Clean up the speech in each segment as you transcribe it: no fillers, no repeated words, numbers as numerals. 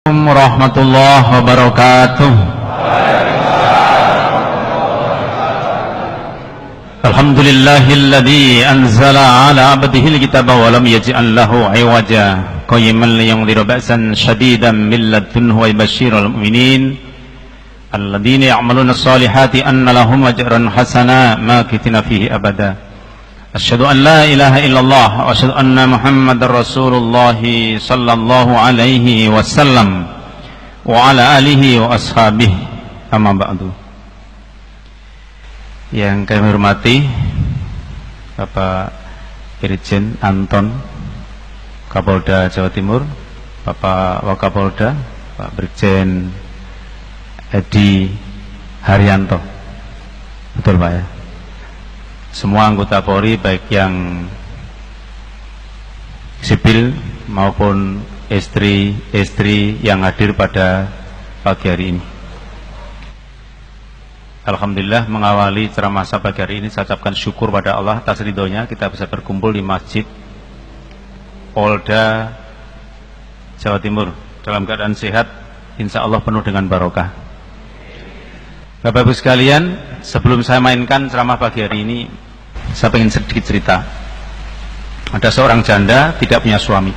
Warahmatullahi wabarakatuh. Alhamdulillahilladzi anzala ala abdihi alkitaba wa lam yaj'al lahu 'iwaja qayyiman liyunzira ba'san shadidan min ladunhu wa yubashshiral mu'minin alladzina ya'maluna as-solihati anna lahum ajran hasana makithina fihi abada. Asyhadu an la ilaha illallah wa asyhadu anna Muhammadar Rasulullah sallallahu alaihi wasallam wa ala alihi wa ashabihi, amma ba'du. Yang kami hormati Bapak Irjen Anton, Kapolda Jawa Timur, Bapak Wakapolda, Pak Brigjen Edi Haryanto. Betul Pak ya? Semua anggota Polri, baik yang sipil maupun istri-istri yang hadir pada pagi hari ini. Alhamdulillah, mengawali ceramah saya pagi hari ini saya ucapkan syukur pada Allah atas ridhonya kita bisa berkumpul di Masjid Polda Jawa Timur dalam keadaan sehat, insya Allah penuh dengan barokah. Bapak Ibu sekalian, sebelum saya mainkan ceramah pagi hari ini, saya ingin sedikit cerita. Ada seorang janda tidak punya suami.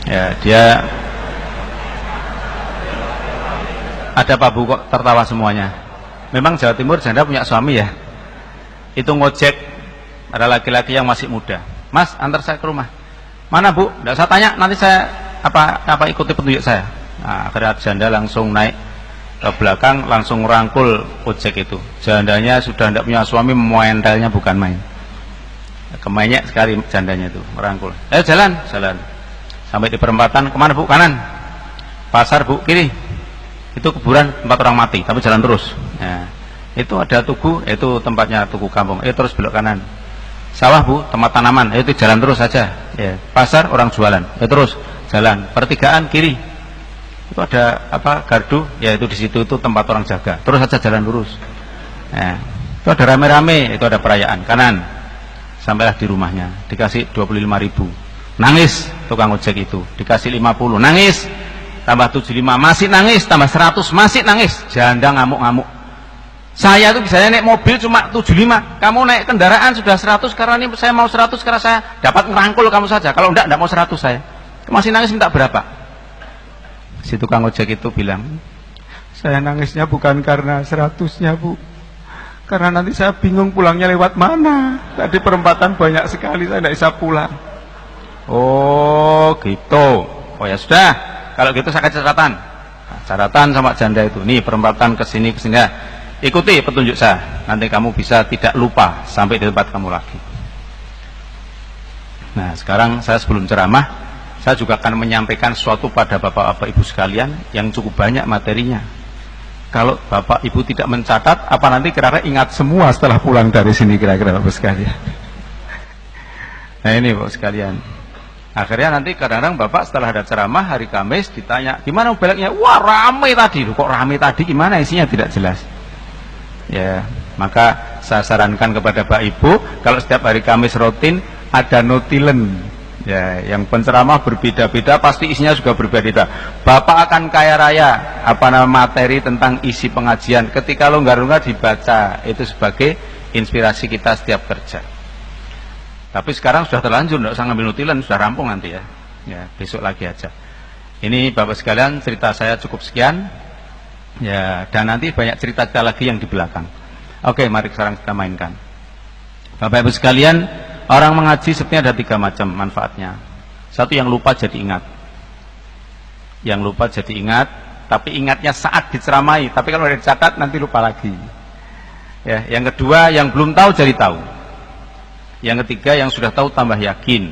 Ya, dia ada Pak Bu kok tertawa semuanya. Memang Jawa Timur janda punya suami ya. Itu ngojek, ada laki-laki yang masih muda. Mas, antar saya ke rumah. Mana Bu? Tidak saya tanya, nanti saya apa ikuti petunjuk saya. Nah, akhirnya janda langsung naik ke belakang, langsung rangkul ojek itu. Jandanya sudah tidak punya suami, mentalnya bukan main. Kemenyek sekali jandanya itu, merangkul. Jalan. Sampai di perempatan, kemana Bu? Kanan. Pasar Bu, kiri. Itu kuburan tempat orang mati, tapi jalan terus. Nah, itu ada tugu, itu tempatnya tugu kampung. Terus belok kanan. Sawah Bu, tempat tanaman. Itu jalan terus saja. Ya. Pasar, orang jualan. Terus jalan. Pertigaan kiri. Itu ada gardu, ya itu di situ itu tempat orang jaga. Terus saja jalan lurus. Nah, itu ada rame-rame, itu ada perayaan. Kanan. Sampailah di rumahnya, dikasih 25.000. Nangis tukang ojek itu, dikasih 50. Nangis. Tambah 75, masih nangis. Tambah 100, masih nangis. Janda ngamuk-ngamuk. Saya tuh biasanya naik mobil cuma 75. Kamu naik kendaraan sudah 100, karena ini saya mau 100 karena saya dapat merangkul kamu saja. Kalau enggak mau 100 saya. Masih nangis, minta berapa? Si tukang ojek itu bilang, saya nangisnya bukan karena 100-nya Bu, karena nanti saya bingung pulangnya lewat mana. Tadi perempatan banyak sekali, saya tidak bisa pulang. Oh gitu. Oh ya sudah, kalau gitu saya kasih catatan. Catatan sama janda itu, nih perempatan kesini. Ikuti petunjuk saya, nanti kamu bisa tidak lupa sampai di tempat kamu lagi. Nah sekarang saya sebelum ceramah, saya juga akan menyampaikan sesuatu pada Bapak-Bapak Ibu sekalian yang cukup banyak materinya. Kalau Bapak Ibu tidak mencatat, apa nanti kira-kira ingat semua setelah pulang dari sini kira-kira Bapak sekalian. Nah ini Bapak sekalian. Akhirnya nanti kadang-kadang Bapak setelah ada ceramah hari Kamis ditanya, gimana belaknya? Wah rame tadi. Kok rame tadi? Gimana isinya? Tidak jelas. Ya, maka saya sarankan kepada Bapak Ibu, kalau setiap hari Kamis rutin ada notilen. Ya, yang penceramah berbeda-beda, pasti isinya juga berbeda. Bapak akan kaya raya materi tentang isi pengajian. Ketika longgar-longgar dibaca, itu sebagai inspirasi kita setiap kerja. Tapi sekarang sudah terlanjur, tidak usah ngambil nutilan, sudah rampung nanti ya. Ya, besok lagi aja. Ini Bapak sekalian, cerita saya cukup sekian. Ya, dan nanti banyak cerita-cerita lagi yang di belakang. Oke, mari sekarang kita mainkan. Bapak Ibu sekalian, orang mengaji sebenarnya ada 3 macam manfaatnya. Satu, yang lupa jadi ingat. Yang lupa jadi ingat, tapi ingatnya saat diceramai. Tapi kalau sudah dicatat nanti lupa lagi. Ya, yang kedua, yang belum tahu jadi tahu. Yang ketiga, yang sudah tahu tambah yakin.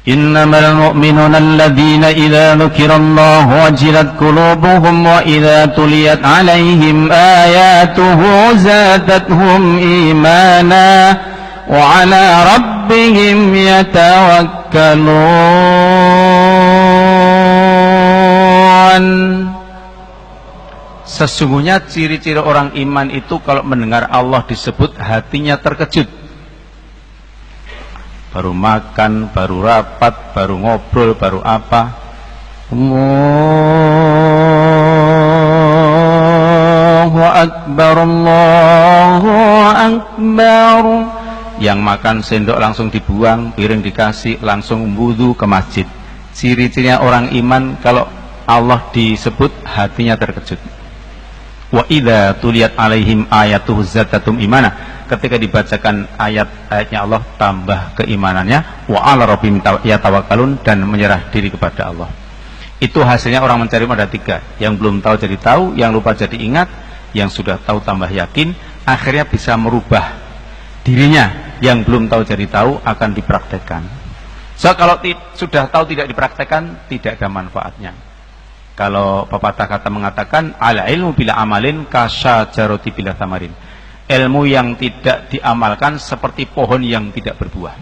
Innamal mu'minuna alladzina idza dzukirallahu wajilat qulubuhum wa idza tuliyat 'alaihim ayatuhu zadatuhum imana wa 'ala rabbihim yatawakkalun. Sesungguhnya ciri-ciri orang iman itu kalau mendengar Allah disebut hatinya terkejut. Baru makan, baru rapat, baru ngobrol, baru apa, Allahu Akbar, Allahu Akbar. Yang makan sendok langsung dibuang, piring dikasih, langsung wudu ke masjid. Ciri-cirinya orang iman, kalau Allah disebut hatinya terkejut. Wa idza tuliyat alaihim ayatuhu zadatum imana, ketika dibacakan ayat-ayatnya Allah tambah keimanannya. Wa ala rabbihim yatawakkalun, dan menyerah diri kepada Allah. Itu hasilnya orang mencari ada tiga: yang belum tahu jadi tahu, yang lupa jadi ingat, yang sudah tahu tambah yakin. Akhirnya bisa merubah dirinya. Yang belum tahu jadi tahu akan dipraktekkan. So kalau sudah tahu tidak dipraktekkan, tidak ada manfaatnya. Kalau pepatah kata mengatakan, ala ilmu bila amalin kasyajaroti bila tamarin. Ilmu yang tidak diamalkan seperti pohon yang tidak berbuah.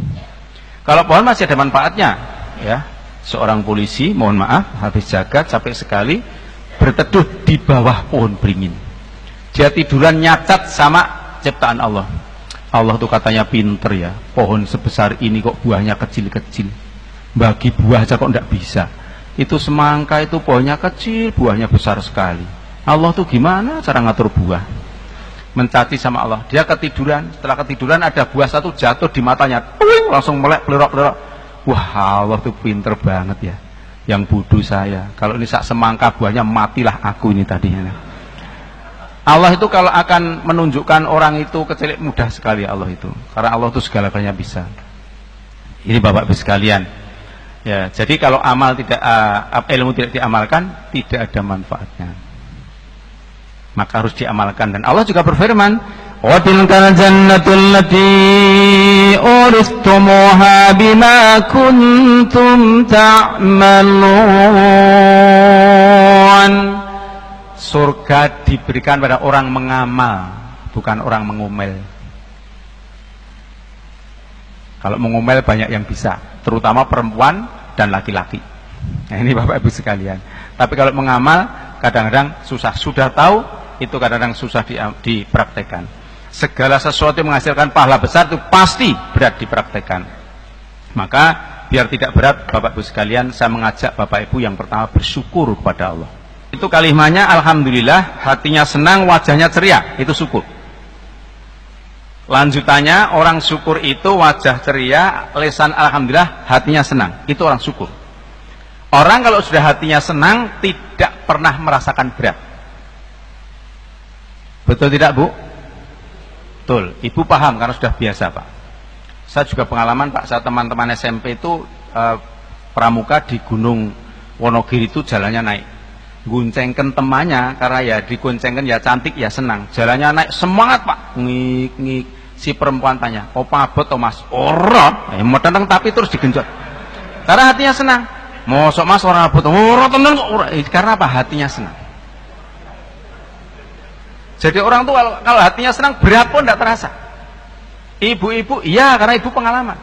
Kalau pohon masih ada manfaatnya, ya. Seorang polisi, mohon maaf, habis jaga capek sekali, berteduh di bawah pohon beringin. Dia tiduran nyacat sama ciptaan Allah. Allah tuh katanya pinter ya, pohon sebesar ini kok buahnya kecil-kecil, bagi buah aja kok enggak bisa. Itu semangka, itu pohonnya kecil, buahnya besar sekali. Allah tuh gimana cara ngatur buah? Mencaci sama Allah. Dia ketiduran, setelah ketiduran ada buah satu jatuh di matanya, langsung melek, pelerok-pelerok. Wah, Allah tuh pinter banget ya. Yang bodoh saya, kalau ini sak semangka buahnya, matilah aku ini tadinya. Allah itu kalau akan menunjukkan orang itu kecil, mudah sekali Allah itu, karena Allah itu segala-galanya bisa. Ini Bapak Ibu sekalian ya. Jadi kalau amal tidak ilmu tidak diamalkan, tidak ada manfaatnya, maka harus diamalkan. Dan Allah juga berfirman, wa tilkal jannatul lati uristumuha bima kuntum ta'malun. Surga diberikan pada orang mengamal, bukan orang mengomel. Kalau mengomel banyak yang bisa, terutama perempuan dan laki-laki. Nah, ini Bapak Ibu sekalian. Tapi kalau mengamal kadang-kadang susah. Sudah tahu itu kadang-kadang susah dipraktekkan. Segala sesuatu yang menghasilkan pahala besar itu pasti berat dipraktekkan. Maka biar tidak berat, Bapak Ibu sekalian, saya mengajak Bapak Ibu yang pertama bersyukur kepada Allah. Itu kalimahnya alhamdulillah, hatinya senang, wajahnya ceria, itu syukur. Lanjutannya, orang syukur itu wajah ceria, lisan alhamdulillah, hatinya senang, itu orang syukur. Orang kalau sudah hatinya senang, tidak pernah merasakan berat. Betul tidak, Bu? Betul. Ibu paham karena sudah biasa, Pak. Saya juga pengalaman, Pak, saya teman-teman SMP itu pramuka di Gunung Wonogiri itu jalannya naik. Guncengkan temannya, karena ya diguncengkan ya cantik ya senang, jalannya naik semangat, Pak. Ngik. Si perempuan tanya, opa abot toh Mas? Ora, mau tentang tapi terus digenjot, karena hatinya senang. Mosok Mas orang abot? Ora tenang kok. Karena apa? Hatinya senang. Jadi orang tuh kalau hatinya senang, berat pun tidak terasa. Ibu-ibu, iya, karena ibu pengalaman.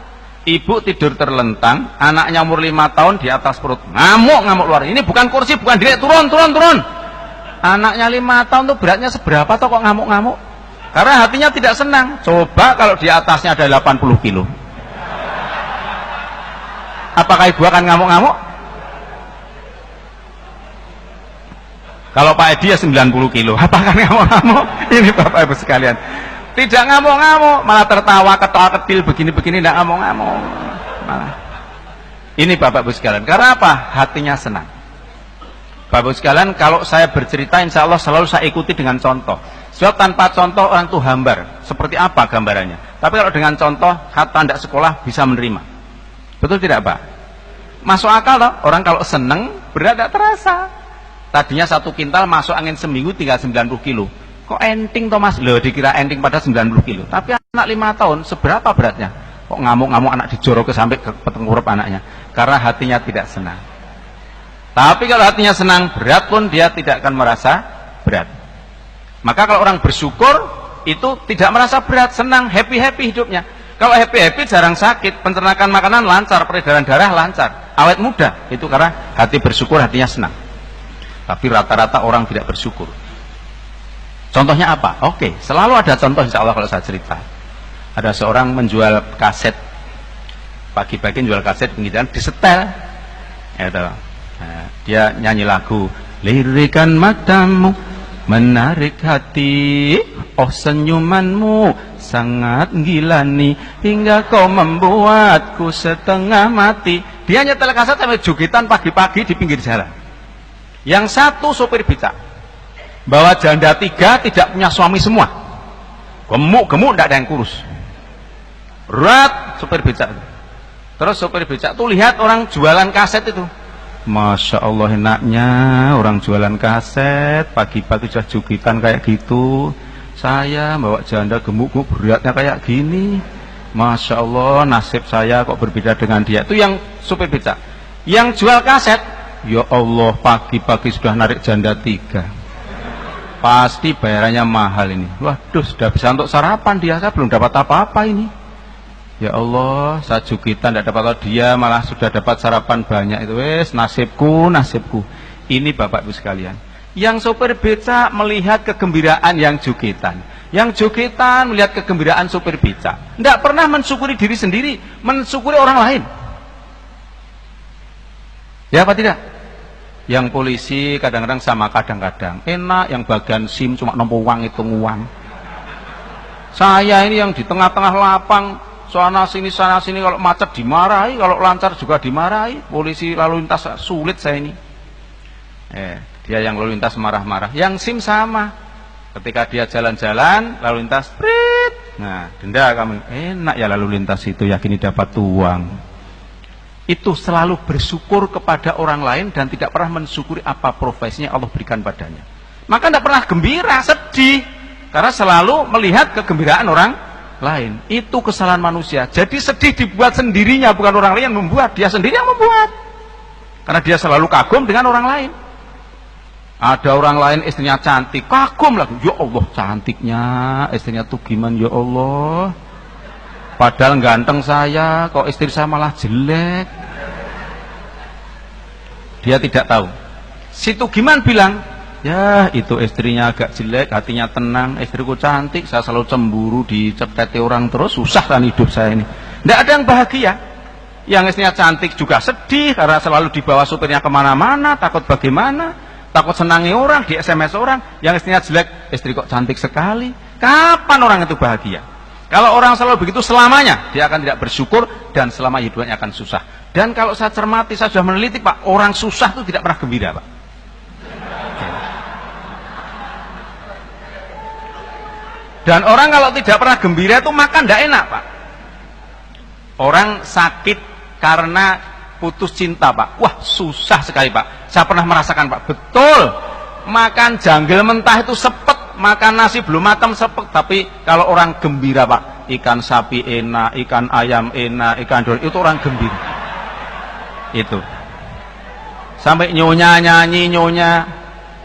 Ibu tidur terlentang, anaknya umur 5 tahun di atas perut, ngamuk luar. Ini bukan kursi, bukan diri, turun. Anaknya 5 tahun tuh beratnya seberapa toh kok ngamuk? Karena hatinya tidak senang. Coba kalau di atasnya ada 80 kilo, apakah ibu akan ngamuk-ngamuk? Kalau Pak Edi ya 90 kilo, apakah ngamuk-ngamuk? Ini Bapak Ibu sekalian, tidak ngamuk-ngamuk, malah tertawa ketawa-ketil begini-begini, tidak ngamuk-ngamuk malah. Ini Bapak Ibu sekalian, karena apa? Hatinya senang. Bapak Ibu sekalian, kalau saya bercerita insya Allah selalu saya ikuti dengan contoh. Sebab tanpa contoh orang itu hambar. Seperti apa gambarannya? Tapi kalau dengan contoh, kata tidak sekolah bisa menerima. Betul tidak, Pak? Masuk akal loh, orang kalau seneng berat tidak terasa. Tadinya 1 kintal masuk angin seminggu tinggal 90 kilo. Kok enting toh Mas? Loh, dikira enting pada 90 kilo. Tapi anak 5 tahun seberapa beratnya? Kok ngamuk-ngamuk anak dijorok sampai ke petengkurup anaknya? Karena hatinya tidak senang. Tapi kalau hatinya senang, berat pun dia tidak akan merasa berat. Maka kalau orang bersyukur itu tidak merasa berat, senang, happy hidupnya. Kalau happy jarang sakit, pencernakan makanan lancar, peredaran darah lancar, awet muda. Itu karena hati bersyukur, hatinya senang. Tapi rata-rata orang tidak bersyukur. Contohnya apa? Oke, selalu ada contoh insya Allah kalau saya cerita. Ada seorang menjual kaset, pagi-pagi menjual kaset, kemudian disetel, ya, Nah, dia nyanyi lagu, lirikan matamu menarik hati, oh senyumanmu sangat gilani, hingga kau membuatku setengah mati. Dia nyetel kaset sampai jugitan pagi-pagi di pinggir jalan. Yang satu sopir becak, bawa janda 3, tidak punya suami semua, gemuk-gemuk, tidak ada yang kurus. Berat sopir becak. Terus sopir becak tuh lihat orang jualan kaset itu, Masya Allah enaknya orang jualan kaset, pagi-pagi sudah jugitan kayak gitu. Saya bawa janda gemuk-gemuk beratnya kayak gini. Masya Allah nasib saya kok berbeda dengan dia. Itu yang supir becak. Yang jual kaset, ya Allah pagi-pagi sudah narik janda 3. Pasti bayarannya mahal ini. Waduh sudah bisa untuk sarapan dia, saya belum dapat apa-apa ini. Ya Allah, saya jugitan tidak dapat, kalau dia malah sudah dapat sarapan banyak. Itu wes nasibku, nasibku. Ini Bapak Ibu sekalian, yang sopir becak melihat kegembiraan yang jugitan, yang jugitan melihat kegembiraan sopir becak, tidak pernah mensyukuri diri sendiri, mensyukuri orang lain. Ya apa tidak? Yang polisi kadang-kadang sama kadang-kadang enak, yang bagian SIM cuma nomor uang, hitung uang. Saya ini yang di tengah-tengah lapang, sana sini kalau macet dimarahi, kalau lancar juga dimarahi. Polisi lalu lintas sulit saya ini. Dia yang lalu lintas marah-marah, yang SIM sama. Ketika dia jalan-jalan lalu lintas, prit, nah denda kamu. Enak ya lalu lintas itu, yakini dapat uang. Itu selalu bersyukur kepada orang lain dan tidak pernah mensyukuri apa profesinya Allah berikan padanya. Maka tidak pernah gembira, sedih, karena selalu melihat kegembiraan orang lain. Itu kesalahan manusia. Jadi sedih dibuat sendirinya, bukan orang lain yang membuat, dia sendiri yang membuat. Karena dia selalu kagum dengan orang lain. Ada orang lain istrinya cantik, kagum lagi, ya Allah cantiknya istrinya tuh gimana ya Allah, padahal ganteng saya, kok istri saya malah jelek. Dia tidak tahu. Si Tugiman bilang, ya itu istrinya agak jelek, hatinya tenang, istriku cantik, saya selalu cemburu, diceketi orang terus, susah kan hidup saya ini. Tidak ada yang bahagia. Yang istrinya cantik juga sedih karena selalu dibawa supirnya kemana-mana, takut bagaimana, takut senangi orang, di SMS orang. Yang istrinya jelek, istri kok cantik sekali. Kapan orang itu bahagia? Kalau orang selalu begitu selamanya, dia akan tidak bersyukur dan selama hidupnya akan susah. Dan kalau saya cermati, saya sudah meneliti Pak, orang susah itu tidak pernah gembira Pak. Dan orang kalau tidak pernah gembira itu makan tidak enak Pak. Orang sakit karena putus cinta Pak, wah susah sekali Pak. Saya pernah merasakan Pak, betul. Makan janggil mentah itu sepet, makan nasi belum matang sepet. Tapi kalau orang gembira Pak, ikan sapi enak, ikan ayam enak, ikan dol, itu orang gembira. Itu sampai nyonya nyanyi, nyonya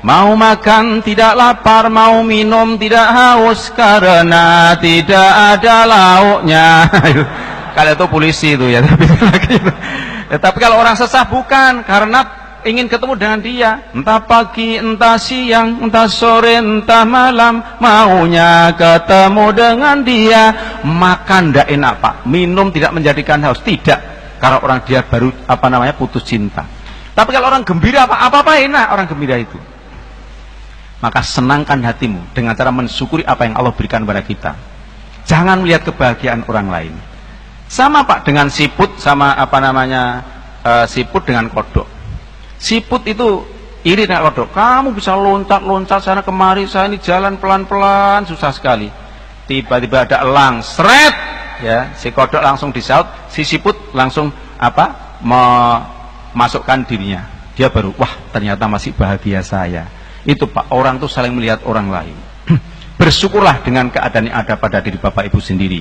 mau makan tidak lapar, mau minum tidak haus karena tidak ada lauknya. Kalau itu polisi itu ya, tapi kalau orang sesah bukan, karena ingin ketemu dengan dia, entah pagi, entah siang, entah sore, entah malam, maunya ketemu dengan dia. Makan tidak enak Pak, minum tidak menjadikan haus, tidak. Kalau orang dia baru putus cinta. Tapi kalau orang gembira Pak, apa-apa enak orang gembira itu. Maka senangkan hatimu dengan cara mensyukuri apa yang Allah berikan kepada kita. Jangan melihat kebahagiaan orang lain. Sama Pak dengan siput, sama siput dengan kodok. Siput itu iri dengan kodok. Kamu bisa loncat-loncat sana kemari, saya ini jalan pelan-pelan susah sekali. Tiba-tiba ada elang, seret, ya, si kodok langsung disaut, si siput langsung memasukkan dirinya. Dia baru, wah ternyata masih bahagia saya. Itu Pak, orang tuh saling melihat orang lain. Bersyukurlah dengan keadaan yang ada pada diri Bapak Ibu sendiri.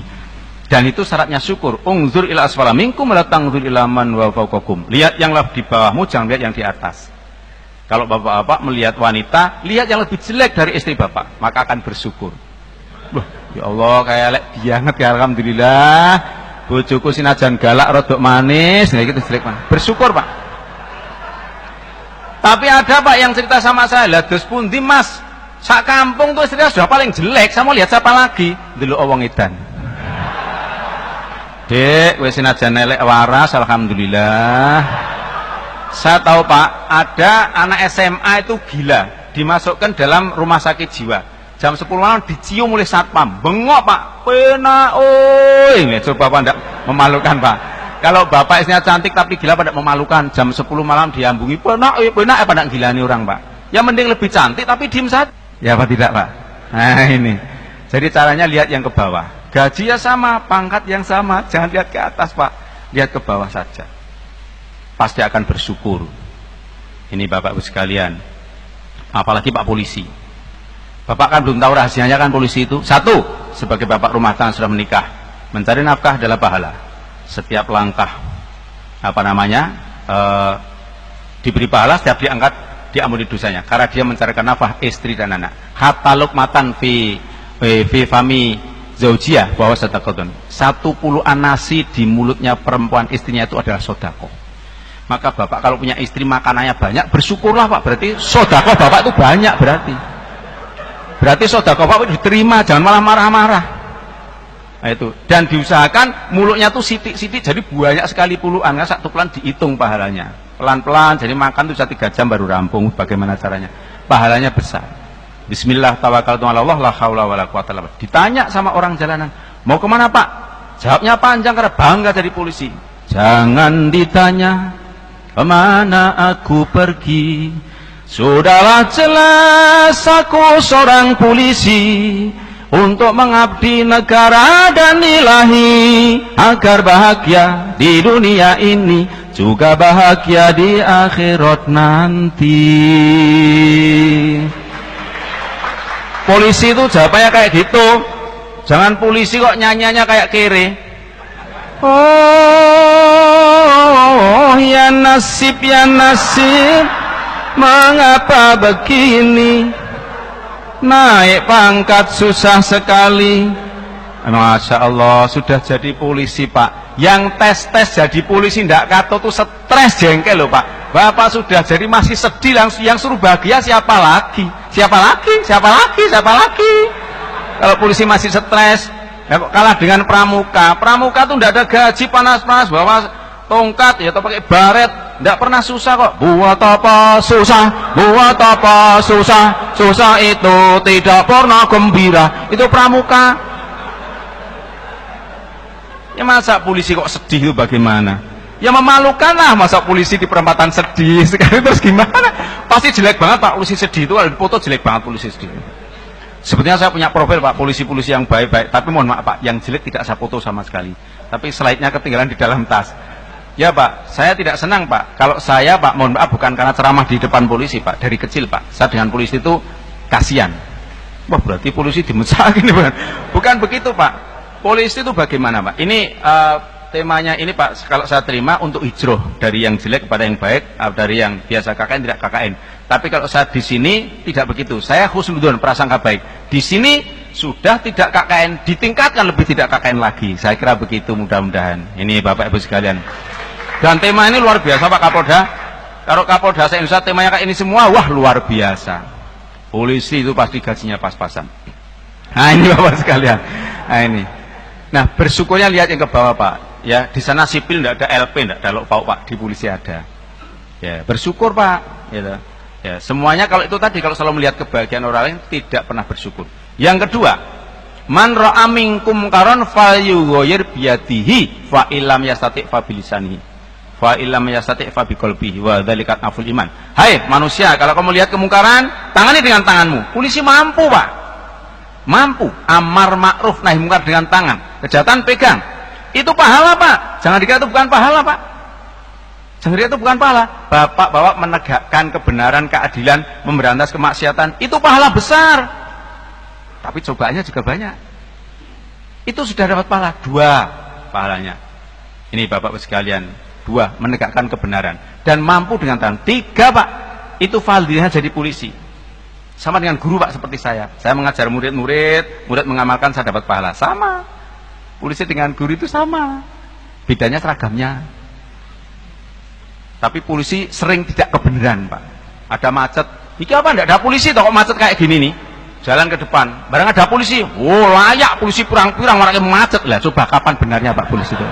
Dan itu syaratnya syukur. Ungzur ila asfala minkum la tangzur ila man wa fawqakum. Lihat yang di bawahmu, jangan lihat yang di atas. Kalau bapak-bapak melihat wanita, lihat yang lebih jelek dari istri bapak, maka akan bersyukur. Loh, ya Allah kayak lek banget ya, alhamdulillah. Bojoku sinajan galak rodok manis, nah gitu jelek Pak. Bersyukur Pak. Tapi ada Pak yang cerita sama saya, lah dos pundi Mas? Sak kampung tuh istrinya sudah paling jelek, saya mau lihat siapa lagi? Delok wong edan. Dek, wis senajan elek waras, alhamdulillah. Saya tahu Pak, ada anak SMA itu gila, dimasukkan dalam rumah sakit jiwa. Jam 10 malam dicium oleh satpam, bengok Pak, pena, ini coba Pak, enggak memalukan Pak. Kalau bapak istrinya cantik tapi gila pada memalukan, jam 10 malam diambungi, pena, pada gila nih orang Pak. Ya mending lebih cantik tapi diem saja. Ya Pak tidak Pak? Nah ini, jadi caranya lihat yang ke bawah. Gaji ya sama, pangkat yang sama, jangan lihat ke atas Pak, lihat ke bawah saja. Pasti akan bersyukur. Ini Bapak Ibu sekalian, apalagi Pak polisi. Bapak kan belum tahu rahasianya kan polisi itu. Satu, sebagai bapak rumah tangga sudah menikah, mencari nafkah adalah pahala. Setiap langkah diberi pahala, setiap diangkat diampuni dosanya karena dia mencarikan nafkah istri dan anak. Hatta luqmatan fi fami zaujiyah bahwa sedekatun. 10 nasi di mulutnya perempuan istrinya itu adalah sedekah. Maka bapak kalau punya istri makanannya banyak, bersyukurlah Pak, berarti sedekah bapak itu banyak berarti sedekah bapak itu diterima, jangan malah marah-marah. Nah itu, dan diusahakan mulutnya tuh sitik-sitik, jadi banyak sekali puluhan, kan satu pelan dihitung pahalanya, pelan-pelan, jadi makan tuh 1 jam baru rampung. Bagaimana caranya? Pahalanya besar. Bismillah tawakkaltu ala Allah la haula wala quwata illa billah. Ditanya sama orang jalanan, mau kemana Pak? Jawabnya panjang karena bangga jadi polisi. Jangan ditanya kemana aku pergi, sudahlah jelas aku seorang polisi untuk mengabdi negara dan ilahi, agar bahagia di dunia ini juga bahagia di akhirat nanti. Polisi itu jawabannya kayak gitu. Jangan polisi kok nyanyiannya kayak kere. Oh ya nasib, mengapa begini, naik pangkat susah sekali. Masya Allah, sudah jadi polisi Pak. Yang tes jadi polisi ndak kato tuh stres jengkel loh Pak. Bapak sudah jadi masih sedih, yang suruh bahagia siapa lagi? Siapa lagi? Kalau polisi masih stres, ya kalah dengan pramuka. Pramuka tuh ndak ada gaji, panas-panas bawa tongkat ya atau pakai baret, ndak pernah susah kok. Buat apa susah, susah itu tidak pernah gembira. Itu pramuka. Ya masa polisi kok sedih itu bagaimana? Ya memalukan lah, masa polisi di perempatan sedih sekali, terus gimana? Pasti jelek banget Pak polisi sedih itu, kalau foto jelek banget polisi sedih. Sebetulnya saya punya profil Pak polisi-polisi yang baik-baik, tapi mohon maaf Pak, yang jelek tidak saya foto sama sekali. Tapi slide-nya ketinggalan di dalam tas. Ya Pak, saya tidak senang Pak. Kalau saya Pak, mohon maaf, bukan karena ceramah di depan polisi Pak, dari kecil Pak, saya dengan polisi itu kasihan. Wah berarti polisi dimecahin, bukan begitu Pak. Polisi itu bagaimana Pak? Ini temanya ini Pak, kalau saya terima untuk hijrah dari yang jelek kepada yang baik, dari yang biasa KKN tidak KKN. Tapi kalau saya di sini tidak begitu. Saya husnudzon, prasangka baik. Di sini sudah tidak KKN, ditingkatkan lebih tidak KKN lagi. Saya kira begitu, mudah-mudahan. Ini Bapak Ibu sekalian. Dan tema ini luar biasa Pak Kapolda. Kalau Kapolda se-Indonesia temanya kayak ini semua, wah luar biasa. Polisi itu pasti gajinya pas-pasan. Nah ini Bapak sekalian. Nah ini. Nah bersyukurnya lihat yang ke bawah Pak. Ya di sana sipil tidak ada LP, tidak ada pauk Pak, di polisi ada. Ya bersyukur Pak. Gitu. Ya semuanya kalau itu tadi, kalau selalu melihat kebahagiaan orang lain tidak pernah bersyukur. Yang kedua, man ra'a minkum karon falyughayyir biyadihi fa illam yastati' fa bilisanihi fa illam yastati' fa biqalbihi wa dzalika aful iman. Hai manusia, kalau kamu lihat kemungkaran, tangani dengan tanganmu. Polisi mampu Pak, mampu amar ma'ruf nahi mungkar dengan tangan, kejahatan pegang. Itu pahala Pak, jangan dikira itu bukan pahala Pak, jangan dikira itu bukan pahala. Bapak menegakkan kebenaran, keadilan, memberantas kemaksiatan, itu pahala besar, tapi cobaannya juga banyak. Itu sudah dapat pahala 2 pahalanya. Ini Bapak sekalian, 2 menegakkan kebenaran dan mampu dengan tangan. 3 Pak, itu fadilahnya jadi polisi. Sama dengan guru Pak, seperti saya mengajar murid mengamalkan, saya dapat pahala. Sama, polisi dengan guru itu sama, bedanya seragamnya. Tapi polisi sering tidak kebenaran Pak. Ada macet, ini apa enggak ada polisi kok macet kayak gini nih, jalan ke depan barang ada polisi, layak polisi pirang-pirang, orangnya macet lah. Coba kapan benarnya Pak polisi itu?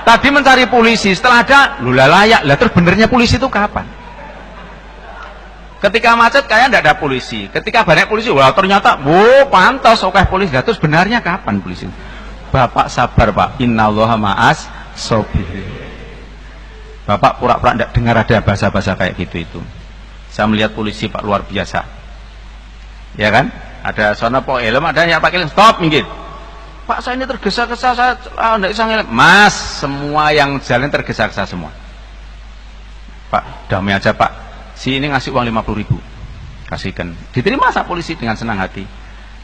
tadi mencari polisi, setelah ada lula layak lah, terus benernya polisi itu kapan? Ketika macet kayak tidak ada polisi, ketika banyak polisi wah ternyata pantas oke polisi. Lah terus benarnya kapan polisi? Bapak sabar Pak, innallaha ma'as sobirin. Bapak pura-pura tidak dengar ada bahasa-bahasa kayak gitu itu. Saya melihat polisi Pak luar biasa, ya kan? Ada sana Pak helm, ada yang pakai helm, stop minggir. Pak saya ini tergesa-gesa, saya tidak bisa ngelem. Mas, semua yang jalan tergesa-gesa semua. Pak damai aja Pak, si ini ngasih uang 50.000, kasihkan. Diterima sa polisi dengan senang hati.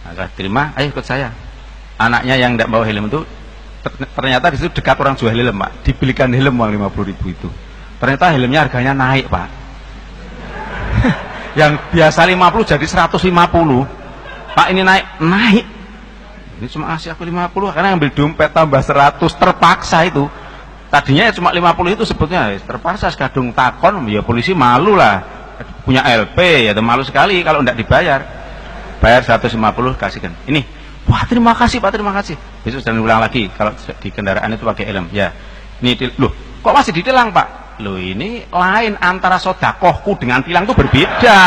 Nah, terima, ayo ikut saya. Anaknya yang tidak bawa helm itu ternyata di situ dekat orang jual helm Pak, dibelikan helm uang 50.000 itu. Ternyata helmnya harganya naik Pak. Yang biasa 50 jadi 150. Pak ini naik. Ini cuma kasih aku 50 karena ambil dompet tambah 100 terpaksa itu. Tadinya cuma 50 itu sebetulnya terpaksa sekadung takon, ya polisi malu lah, punya LP ya malu sekali kalau tidak dibayar. Bayar 150 kasihkan. Ini, wah terima kasih Pak, terima kasih. Besok jangan ulang lagi kalau di kendaraan itu pakai helm. Ya, ini loh, kok masih ditilang Pak? Loh ini lain, antara sodakohku dengan tilang itu berbeda.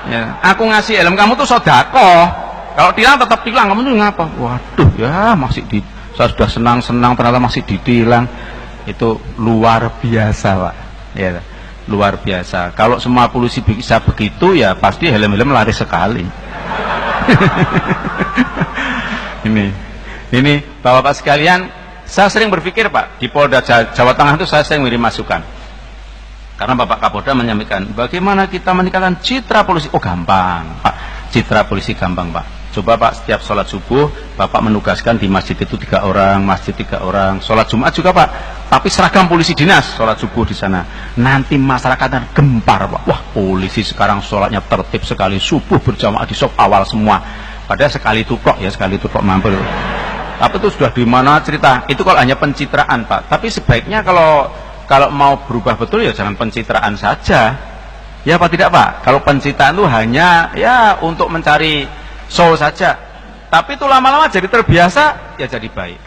Ya, aku ngasih helm kamu tuh sodakoh. Kalau tilang tetap tilang, kamu tuh ngapa? Waduh ya masih di, saya sudah senang-senang ternyata masih ditilang. Itu luar biasa Pak, ya luar biasa. Kalau semua polisi bisa begitu ya pasti helm-helm laris sekali. ini Bapak-bapak sekalian, saya sering berpikir Pak, di Polda Jawa Tengah itu saya sering mengirim masukan karena Bapak Kapolda menyampaikan bagaimana kita meningkatkan citra polisi. Oh gampang Pak, citra polisi gampang Pak. Coba Pak, setiap sholat subuh Bapak menugaskan di masjid itu 3 orang, masjid 3 orang, sholat Jumat juga Pak, tapi seragam polisi dinas, sholat subuh di sana. Nanti masyarakat gempar Pak, wah polisi sekarang sholatnya tertib sekali, subuh berjamaah di sop awal semua. Padahal sekali tutok ya, sekali tutok mampir. Tapi itu sudah di mana cerita? Itu kalau hanya pencitraan Pak. Tapi sebaiknya kalau mau berubah betul ya jangan pencitraan saja. Ya Pak tidak Pak? Kalau pencitraan itu hanya ya untuk mencari show saja, tapi itu lama-lama jadi terbiasa ya jadi baik.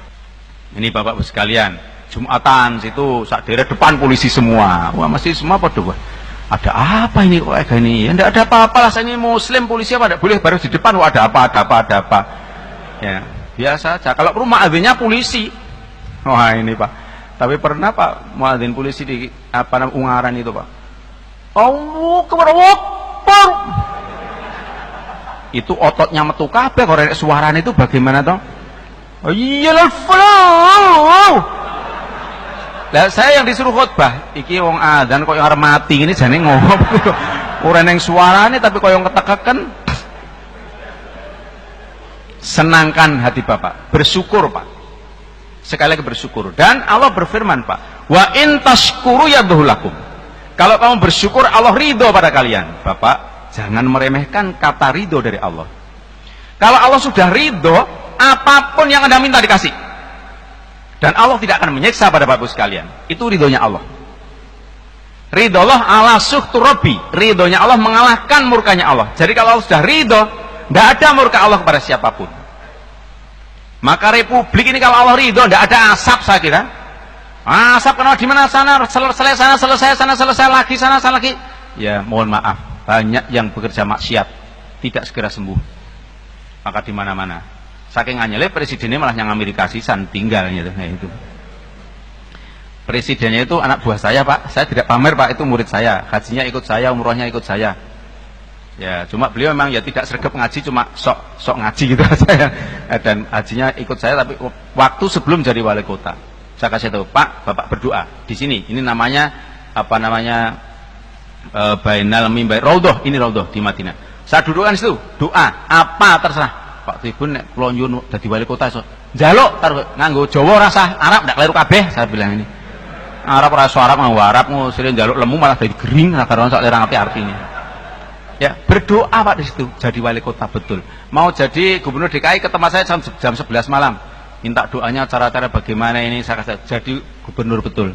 Ini Bapak sekalian, Jumatan situ sak daerah depan polisi semua. Wah masih semua pada wah ada apa ini kok kayak gini? Ya enggak ada apa-apa lah, saya ini muslim, polisi apa tidak boleh baru di depan. Wah ada apa. Ya biasa aja. Kalau perlu muadzinnya polisi. Wah ini Pak. Tapi pernah Pak muadzin polisi di apa namanya Ungaran itu Pak. Allahu Akbar. Itu ototnya metu kabeh kok suaranya itu bagaimana toh? Oh iyalah flow. Lah saya yang disuruh khotbah, iki wong adzan kok yang arep mati ngene jane ngomong. Ora neng suarane tapi kok yang ketekaken. Senangkan hati Bapak, bersyukur Pak. Sekali lagi bersyukur. Dan Allah berfirman Pak, wa in tashkuru yadhulakum. Kalau kamu bersyukur Allah ridho pada kalian. Bapak jangan meremehkan kata ridho dari Allah. Kalau Allah sudah ridho, apapun yang Anda minta dikasih. Dan Allah tidak akan menyiksa pada Bapak sekalian. Itu ridhonya Allah. Ridho Allah ala suhtu Rabbi. Ridhonya Allah mengalahkan murkanya Allah. Jadi kalau Allah sudah ridho, tidak ada murka Allah kepada siapapun. Maka republik ini kalau Allah ridho, tidak ada asap saya kira. Asap kenapa di mana sana, selesai sana, selesai sana, selesai lagi sana, lagi. Ya mohon maaf. Banyak yang bekerja maksiat tidak segera sembuh, maka di mana-mana saking anyele presidennya malah yang Amerika sisan tinggal gitu. Nah, itu presidennya itu anak buah saya Pak, saya tidak pamer Pak, itu murid saya, hajinya ikut saya, umrohnya ikut saya ya, cuma beliau memang ya tidak sregep ngaji, cuma sok ngaji gitu aja ya. Dan hajinya ikut saya, tapi waktu sebelum jadi wali kota saya kasih tahu Pak, Bapak berdoa di sini, ini namanya apa namanya Bainal Mimbar Raudhah, ini Raudhah di Madinah. Saya dudukkan situ, doa apa terserah. Pak Tribun nek kula nyuwun dadi wali kota iso njaluk taruh nganggo Jawa rasa Arab ndak kleru kabeh, saya bilang ini. Arab rasa Arab nganggo Arab sering njaluk lemu malah dadi gering ora karo sak lerang artine. Ya, berdoa Pak di situ jadi wali kota betul. Mau jadi gubernur DKI ke tempat saya jam 11 malam. Minta doanya cara-cara bagaimana ini saya jadi gubernur betul.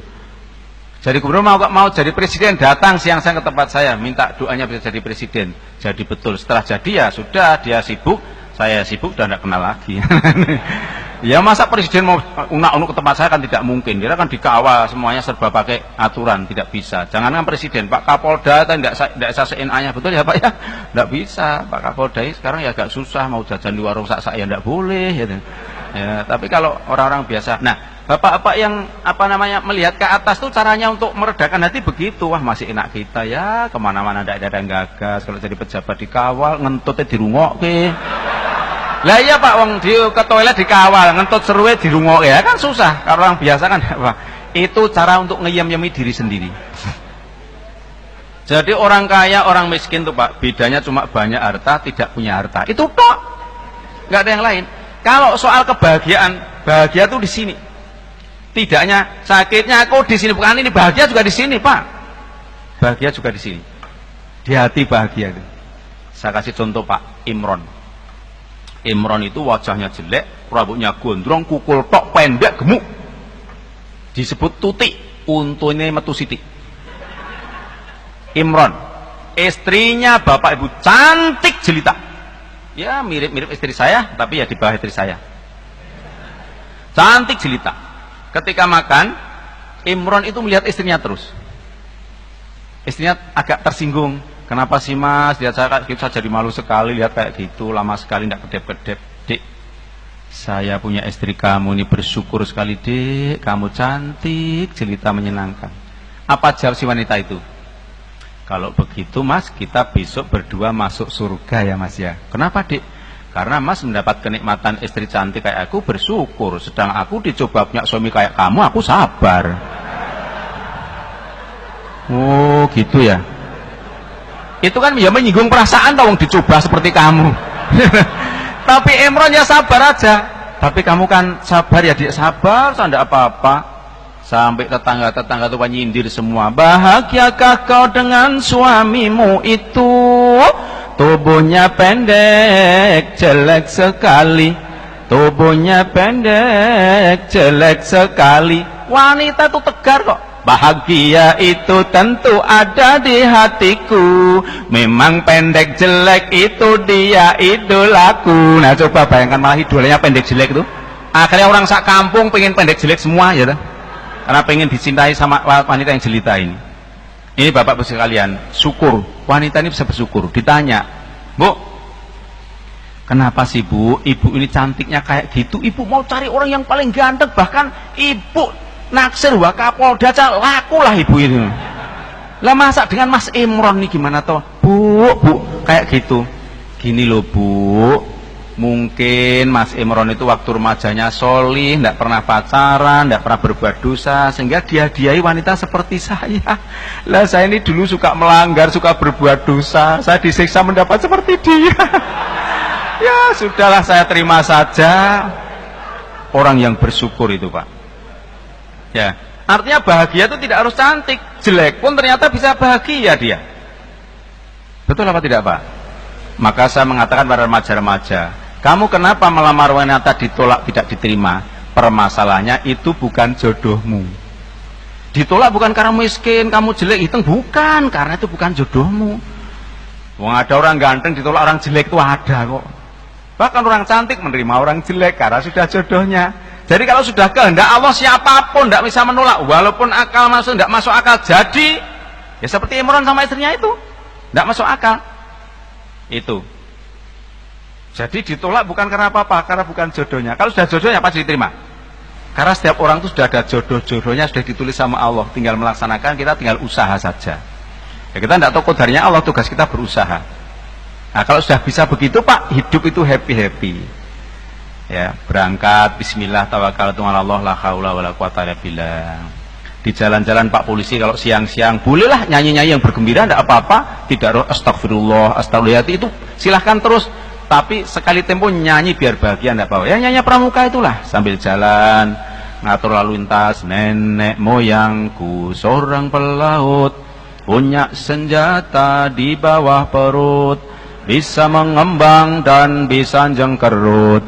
Jadi gubernur mau jadi presiden, datang siang-siang ke tempat saya, minta doanya bisa jadi presiden. Jadi betul. Setelah jadi ya sudah, dia sibuk, Saya sibuk dan tidak kenal lagi. Ya masa presiden mau unak-unak ke tempat saya kan tidak mungkin. Dia kan dikawal semuanya serba pakai aturan, tidak bisa. Jangankan presiden, Pak Kapolda tidak SSNA-nya betul ya Pak ya? Tidak bisa. Pak Kapolda sekarang ya agak susah mau jajan di warung sak ya tidak boleh. Gitu. Ya, tapi kalau orang-orang biasa, nah bapak-bapak yang melihat ke atas tuh caranya untuk meredakan hati begitu. Wah masih enak kita ya, kemana-mana tidak ada yang gagas. Kalau jadi pejabat dikawal, ngentutnya dirungokke. Lah iya Pak, wong ke toilet dikawal, ngentut seruwe dirungokke ya kan susah. Kalau orang biasa kan apa? Itu cara untuk ngeyem-yemi diri sendiri. Jadi orang kaya, orang miskin tuh Pak, bedanya cuma banyak harta, tidak punya harta. Itu tok. Enggak ada yang lain. Kalau soal kebahagiaan, bahagia tuh di sini. Tidaknya sakitnya aku di sini, bukan ini, bahagia juga di sini Pak. Bahagia juga di sini. Di hati bahagia itu. Saya kasih contoh Pak Imron. Imron itu wajahnya jelek, rambutnya gondrong, kukul tok, pendek, gemuk. Disebut tutik, untune metu sithik. Imron, istrinya bapak ibu cantik jelita. Ya mirip-mirip istri saya, tapi ya di bawah istri saya. Cantik jelita. Ketika makan, Imron itu melihat istrinya terus. Istrinya agak tersinggung. Kenapa sih Mas? Lihat saya kayak gitu, saya jadi malu sekali lihat kayak gitu, lama sekali tidak kedep-kedep. Dik, saya punya istri kamu ini bersyukur sekali Dik, kamu cantik, jelita, menyenangkan. Apa jawab si wanita itu? Kalau begitu Mas, kita besok berdua masuk surga ya Mas ya. Kenapa Dik? Karena Mas mendapat kenikmatan istri cantik kayak aku, bersyukur. Sedang aku dicoba punya suami kayak kamu, aku sabar. Oh gitu ya. Itu kan ya menyinggung perasaan tau dicoba seperti kamu. Tapi Imron ya sabar aja. Tapi kamu kan sabar ya Dik, sabar, saya tidak apa-apa. Sampai tetangga-tetangga itu nyindir semua. Bahagiakah kau dengan suamimu itu? Tubuhnya pendek, jelek sekali. Tubuhnya pendek, jelek sekali. Wanita itu tegar kok. Bahagia itu tentu ada di hatiku. Memang pendek jelek itu dia idolaku. Nah coba bayangkan malah idolanya pendek jelek itu. Akhirnya orang sak kampung pengen pendek jelek semua ya toh? Karena pengen dicintai sama wanita yang jelita ini. Ini bapak-bapak sekalian, syukur. Wanita ini bisa bersyukur. Ditanya, Bu, kenapa sih Bu? Ibu ini cantiknya kayak gitu. Ibu mau cari orang yang paling ganteng. Bahkan ibu naksir Wakapolda, laku lah ibu itu. Lah masa dengan Mas Imron nih gimana toh? Bu, kayak gitu. Gini loh Bu, mungkin Mas Imron itu waktu remajanya solih, tidak pernah pacaran, tidak pernah berbuat dosa, sehingga dihadiahi wanita seperti saya. Lah saya ini dulu suka melanggar, suka berbuat dosa, saya disiksa mendapat seperti dia. Ya sudahlah, saya terima saja. Orang yang bersyukur itu Pak. Ya, artinya bahagia itu tidak harus cantik, jelek pun ternyata bisa bahagia dia. Betul apa tidak Pak? Maka saya mengatakan pada remaja-remaja, kamu kenapa melamar wanita ditolak tidak diterima? Permasalahannya itu bukan jodohmu. Ditolak bukan karena miskin, kamu jelek, hitung, bukan, karena itu bukan jodohmu. Wong ada orang ganteng ditolak orang jelek itu ada kok. Bahkan orang cantik menerima orang jelek karena sudah jodohnya. Jadi kalau sudah kehendak Allah, siapapun tidak bisa menolak, walaupun akal masuk, tidak masuk akal. Jadi ya seperti Imron sama istrinya itu, tidak masuk akal. Itu. Jadi ditolak bukan karena apa-apa, karena bukan jodohnya. Kalau sudah jodohnya pasti diterima. Karena setiap orang itu sudah ada jodoh-jodohnya, sudah ditulis sama Allah. Tinggal melaksanakan, kita tinggal usaha saja. Ya, kita tidak tahu qadarnya Allah, tugas kita berusaha. Nah kalau sudah bisa begitu Pak, hidup itu happy-happy. Ya, berangkat bismillah tawakkaltu 'ala Allah la haula wala quwata illa billah. Di jalan-jalan Pak polisi kalau siang-siang bolehlah nyanyi-nyanyi yang bergembira, tidak apa-apa, tidak astagfirullah, astagfirullah itu silahkan terus, tapi sekali tempo nyanyi biar bahagia, tidak apa-apa. Ya nyanyi pramuka itulah sambil jalan ngatur lalu lintas. Nenek moyangku seorang pelaut, punya senjata di bawah perut, bisa mengembang dan bisa jengkerut.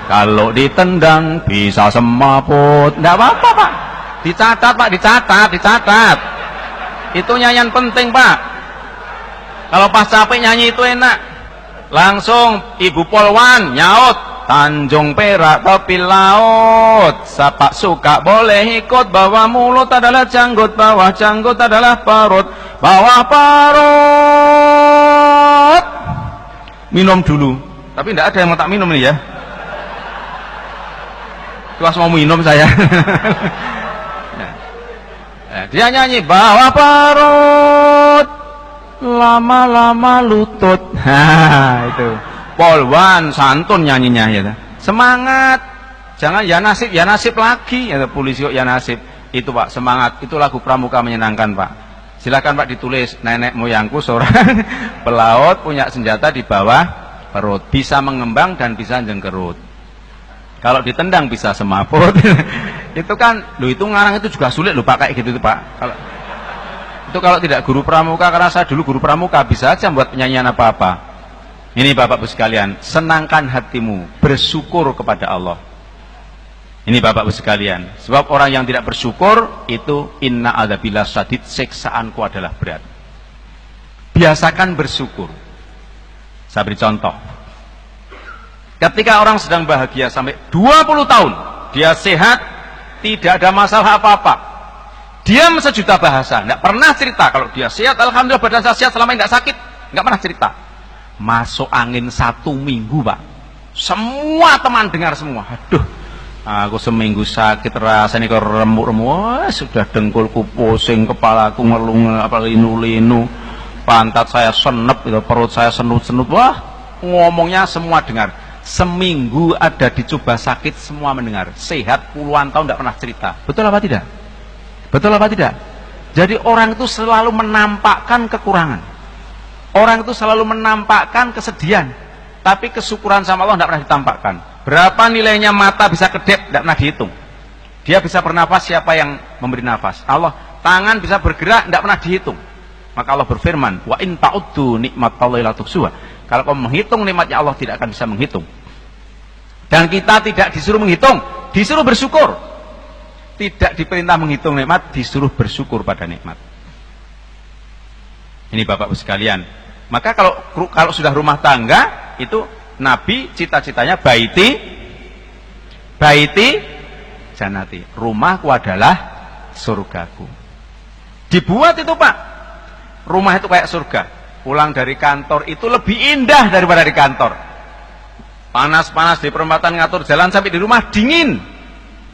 Kalau ditendang bisa semaput. Tidak apa-apa Pak. Dicatat Pak, dicatat. Itu nyanyian penting Pak. Kalau pas capek nyanyi itu enak. Langsung Ibu Polwan nyaut, Tanjung Perak tepi laut, siapa suka boleh ikut, bawah mulut adalah janggut, bawah janggut adalah perut, bawah perut. Minum dulu, tapi tidak ada yang mau tak minum nih ya. Tuas mau minum saya. Nah, dia nyanyi bawah perut, lama-lama lutut. Nah, itu Polwan santun nyanyinya ya. Semangat. Jangan ya nasib lagi ya, polisi kok ya nasib. Itu Pak, semangat. Itu lagu pramuka menyenangkan Pak. Silakan Pak ditulis, nenek moyangku seorang pelaut punya senjata di bawah perut, bisa mengembang dan bisa jengkerut. Kalau ditendang bisa semaput. Itu kan, itu ngarang itu juga sulit loh Pak, kayak gitu tuh Pak. Kalau tidak guru pramuka, karena saya dulu guru pramuka, bisa aja buat penyanyian apa-apa. Ini Bapak-Ibu sekalian, senangkan hatimu, bersyukur kepada Allah. Ini Bapak-Ibu sekalian, sebab orang yang tidak bersyukur itu inna adzabillah syadid, siksaanku adalah berat. Biasakan bersyukur. Saya beri contoh. Ketika orang sedang bahagia sampai 20 tahun, dia sehat, tidak ada masalah apa-apa, diam sejuta bahasa, tidak pernah cerita kalau dia sehat, alhamdulillah badan saya sehat selama ini tidak sakit, nggak pernah cerita. Masuk angin 1 minggu Pak, semua teman dengar semua, aduh aku seminggu sakit rasanya kok remuk-remuk, sudah dengkulku pusing, kepalaku ngelung apa linu-linu, pantat saya senep, perut saya senut-senut, wah ngomongnya semua dengar. Seminggu ada dicoba sakit, semua mendengar. Sehat puluhan tahun tidak pernah cerita. Betul apa tidak? Betul apa tidak? Jadi orang itu selalu menampakkan kekurangan, orang itu selalu menampakkan kesedihan, tapi kesyukuran sama Allah tidak pernah ditampakkan. Berapa nilainya mata bisa kedip, tidak pernah dihitung. Dia bisa bernafas, siapa yang memberi nafas? Allah. Tangan bisa bergerak, tidak pernah dihitung. Maka Allah berfirman, wa in ta'uddu nikmatallahi la tuhsuha. Kalau kau menghitung nikmatnya Allah, tidak akan bisa menghitung. Dan kita tidak disuruh menghitung, disuruh bersyukur. Tidak diperintah menghitung nikmat, disuruh bersyukur pada nikmat. Ini Bapak-Ibu sekalian. Maka kalau sudah rumah tangga, itu Nabi cita-citanya baiti janati. Rumahku adalah surgaku. Dibuat itu Pak. Rumah itu kayak surga. Pulang dari kantor itu lebih indah daripada di kantor. Panas-panas di perempatan ngatur jalan, sampai di rumah dingin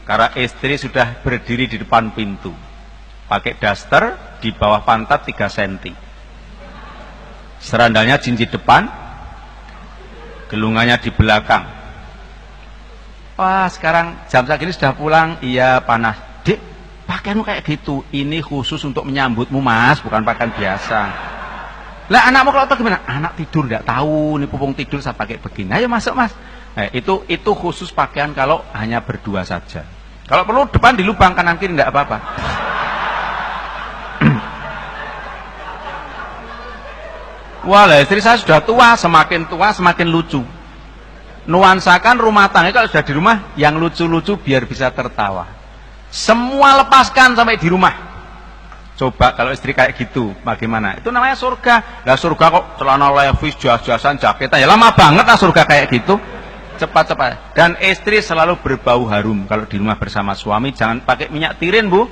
karena istri sudah berdiri di depan pintu pakai daster, di bawah pantat 3 cm, serandalnya jinjit depan, gelungannya di belakang. Wah sekarang jam segini sudah pulang, iya panas. Dek, pakaianmu kayak gitu, ini khusus untuk menyambutmu Mas, bukan pakaian biasa. Lah anakmu kalau tahu gimana? Anak tidur tidak tahu, ini pupung tidur saya pakai begini. Ayo masuk Mas. Nah, itu khusus pakaian kalau hanya berdua saja. Kalau perlu depan di lubang, kanan kiri tidak apa-apa. Wah, istri saya sudah tua semakin lucu. Nuansakan rumah tangga kalau sudah di rumah yang lucu-lucu biar bisa tertawa. Semua lepaskan sampai di rumah. Coba kalau istri kayak gitu, bagaimana? Itu namanya surga. Lah surga kok celana levis, jas-jasan, jaketan. Ya lama banget lah surga kayak gitu. Cepat-cepat. Dan istri selalu berbau harum kalau di rumah bersama suami. Jangan pakai minyak tirin Bu.